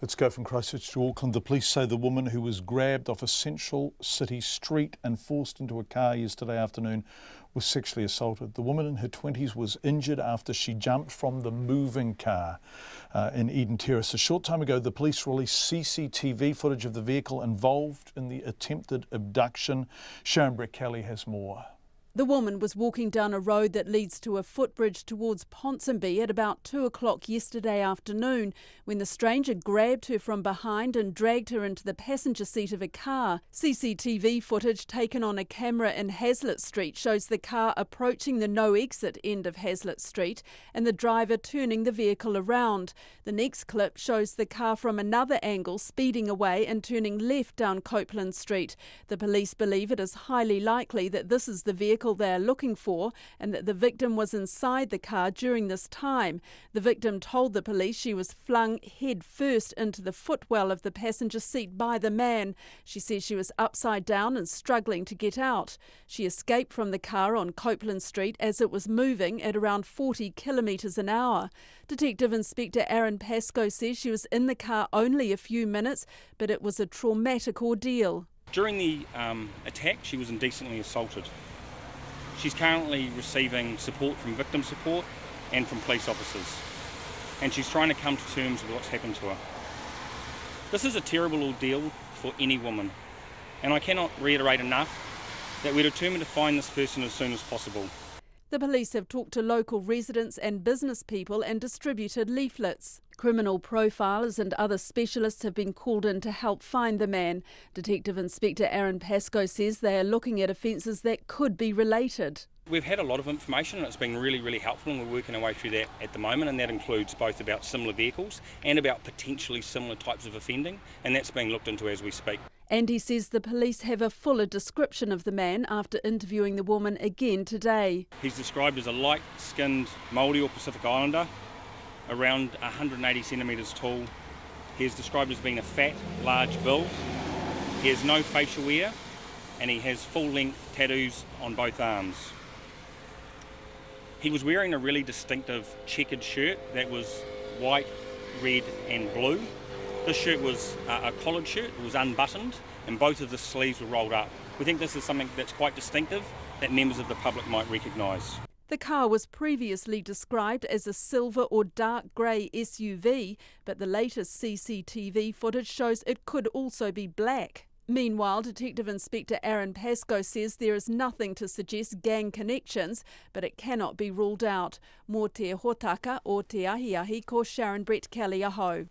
Let's go from Christchurch to Auckland. The police say the woman who was grabbed off a central city street and forced into a car yesterday afternoon was sexually assaulted. The woman in her 20s was injured after she jumped from the moving car in Eden Terrace. A short time ago, the police released CCTV footage of the vehicle involved in the attempted abduction. Sharon Brett-Kelly has more. The woman was walking down a road that leads to a footbridge towards Ponsonby at about 2 o'clock yesterday afternoon when the stranger grabbed her from behind and dragged her into the passenger seat of a car. CCTV footage taken on a camera in Hazlitt Street shows the car approaching the no-exit end of Hazlitt Street and the driver turning the vehicle around. The next clip shows the car from another angle speeding away and turning left down Copeland Street. The police believe it is highly likely that this is the vehicle they are looking for and that the victim was inside the car during this time. The victim told the police she was flung head first into the footwell of the passenger seat by the man. She says she was upside down and struggling to get out. She escaped from the car on Copeland Street as it was moving at around 40 kilometres an hour. Detective Inspector Aaron Pascoe says she was in the car only a few minutes, but it was a traumatic ordeal. During the attack, she was indecently assaulted. She's currently receiving support from victim support and from police officers, and she's trying to come to terms with what's happened to her. This is a terrible ordeal for any woman, and I cannot reiterate enough that we're determined to find this person as soon as possible. The police have talked to local residents and business people and distributed leaflets. Criminal profilers and other specialists have been called in to help find the man. Detective Inspector Aaron Pascoe says they are looking at offences that could be related. We've had a lot of information and it's been really helpful, and we're working our way through that at the moment, and that includes both about similar vehicles and about potentially similar types of offending, and that's being looked into as we speak. And he says the police have a fuller description of the man after interviewing the woman again today. He's described as a light-skinned Māori or Pacific Islander, around 180 centimetres tall. He is described as being a fat, large build. He has no facial hair, and he has full-length tattoos on both arms. He was wearing a really distinctive checkered shirt that was white, red and blue. This shirt was a collared shirt, it was unbuttoned, and both of the sleeves were rolled up. We think this is something that's quite distinctive that members of the public might recognise. The car was previously described as a silver or dark grey SUV, but the latest CCTV footage shows it could also be black. Meanwhile, Detective Inspector Aaron Pascoe says there is nothing to suggest gang connections, but it cannot be ruled out. Mō te hotaka o te ahiahi ko Sharon Brett-Kelly aho.